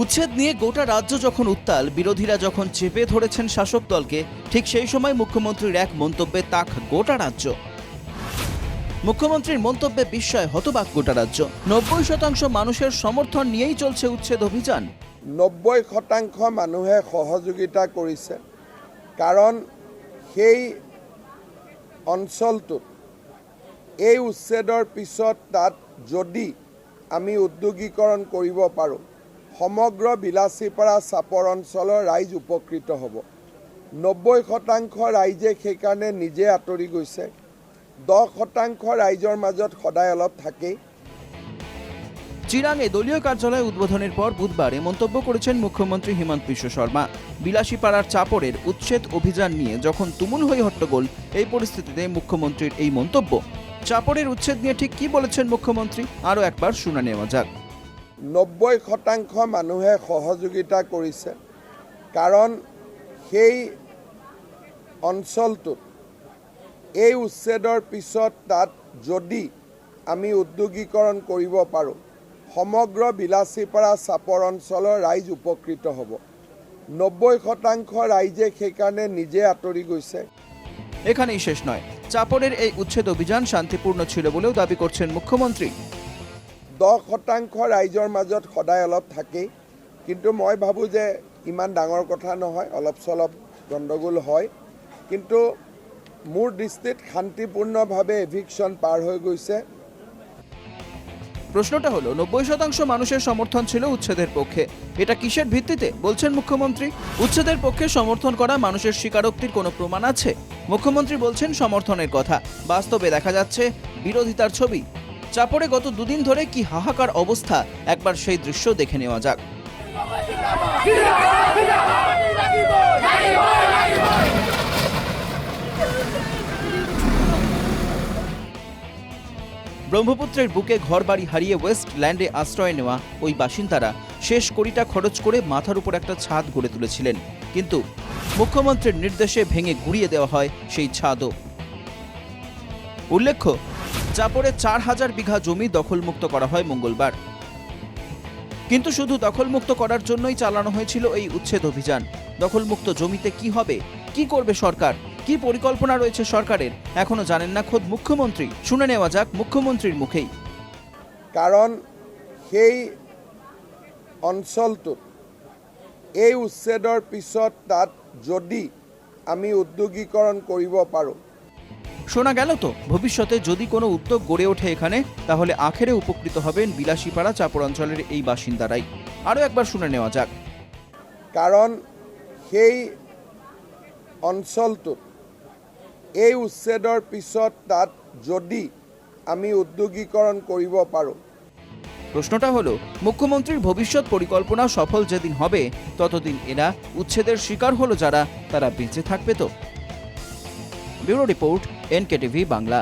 উচ্ছেদ নিয়ে গোটা রাজ্য যখন উত্তাল, বিরোধীরা যখন চেপে ধরেছেন শাসক দলকে, ঠিক সেই সময় মুখ্যমন্ত্রীর এক মন্তব্যে তাক গোটা রাজ্য। মুখ্যমন্ত্রীর মন্তব্যে বিস্ময় হতবাক গোটা রাজ্য। ৯০% মানুষের সমর্থন নিয়েই চলছে উচ্ছেদ অভিযান। ৯০% মানুহে সহযোগিতা কৰিছে, কাৰণ সেই অঞ্চলটোত এই উচ্ছেদৰ পিছত তাত যদি আমি উদ্যোগীকৰণ কৰিব পাৰোঁ, সমগ্ৰ বিলাসীপাৰা চাপৰ অঞ্চলৰ ৰাইজ উপকৃত হ'ব। ৯০% ৰাইজে সেইকাৰণে নিজে আঁতৰি গৈছে। ১০% ৰাইজৰ মাজত সদায় অলপ থাকেই। চিরাঙে দলীয় কার্যালয় উদ্বোধনের পর বুধবার মন্তব্য করেছেন মুখ্যমন্ত্রী হিমন্ত বিশ্ব শর্মা। বিলাসীপাড়ার চাপড়ের উচ্ছেদ অভিযান নিয়ে যখন তুমুল হয়ে হট্টগোল, এই পরিস্থিতিতে মুখ্যমন্ত্রীর এই মন্তব্য। চাপড়ের উচ্ছেদ নিয়ে ঠিক কি বলেছেন মুখ্যমন্ত্রী, আরও একবার শুনে নেওয়া যাক। ৯০% মানুহে সহযোগিতা কৰিছে, কাৰণ সেই অঞ্চলটোত এই উচ্ছেদৰ পিছত তাত যদি আমি উদ্যোগীকৰণ কৰিব পাৰোঁ, সমগ্ৰ বিলাসীপাৰা চাপৰ অঞ্চলৰ ৰাইজ উপকৃত হ'ব। ৯০% ৰাইজে সেইকাৰণে নিজে আঁতৰি গৈছে। এখানেই শেষ নয়, চাপড়ের এই উচ্ছেদ অভিযান শান্তিপূর্ণ ছিল বলেও দাবি করছেন মুখ্যমন্ত্রী। ১০% ৰাইজৰ মাজত সদায় অলপ থাকেই, কিন্তু মই ভাবোঁ যে ইমান ডাঙৰ কথা নহয়, অলপ চলপ গণ্ডগোল হয়, কিন্তু মোৰ দৃষ্টিত শান্তিপূৰ্ণভাৱে এভিকশ্যন পাৰ হৈ গৈছে। প্রশ্নটা হলো, ৯০% মানুষের সমর্থন ছিল উচ্ছেদের পক্ষে, এটা কিসের ভিত্তিতে বলছেন মুখ্যমন্ত্রী? উচ্ছেদের পক্ষে সমর্থন করা মানুষের স্বীকারোক্তির কোনো প্রমাণ আছে? মুখ্যমন্ত্রী বলছেন সমর্থনের কথা, বাস্তবে দেখা যাচ্ছে বিরোধিতার ছবি। চাপড়ে গত দুদিন ধরে কি হাহাকার অবস্থা, একবার সেই দৃশ্য দেখে নেওয়া যাক। ব্রহ্মপুত্রের বুকে ঘরবাড়ি হারিয়ে ওয়েস্টল্যান্ডে আশ্রয় নেওয়া ওই বাসিন্দারা শেষ কোটিটা খরচ করে মাথার উপর একটা ছাদ গড়ে তুলেছিলেন, কিন্তু মুখ্যমন্ত্রীর নির্দেশে ভেঙে গুড়িয়ে দেওয়া হয় সেই ছাদও। উল্লেখ্য, চাপড়ে ৪,০০০ বিঘা জমি দখলমুক্ত করা হয় মঙ্গলবার। কিন্তু শুধু দখলমুক্ত করার জন্যই চালানো হয়েছিল এই উচ্ছেদ অভিযান। দখলমুক্ত জমিতে কি হবে, কি করবে সরকার, কি পরিকল্পনা রয়েছে সরকারের, এখনো জানেন না খোদ মুখ্যমন্ত্রী। শুনে নেওয়া যাক মুখ্যমন্ত্রীর মুখেই। কাৰণ সেই অঞ্চলটোত এই উচ্ছেদৰ পিছত তাত যদি আমি উদ্যোগীকৰণ কৰিব পাৰোঁ। শোনা গেল তো, ভবিষ্যতে যদি কোনো উদ্যোগ গড়ে ওঠে এখানে, তাহলে আখেরে উপকৃত হবেন বিলাসীপাড়া চাপড় অঞ্চলের এই বাসিন্দারাই। আরও একবার শুনে নেওয়া যাক। কাৰণ সেই অঞ্চলটোত এই উচ্ছেদৰ পিছত তাত যদি আমি উদ্যোগীকৰণ কৰিব পাৰোঁ। প্রশ্নটা হলো, মুখ্যমন্ত্রীর ভবিষ্যৎ পরিকল্পনা সফল যেদিন হবে, ততদিন এরা উচ্ছেদের শিকার হলো যারা, তারা বেঁচে থাকবে তো? Bureau report, NKTV Bangla.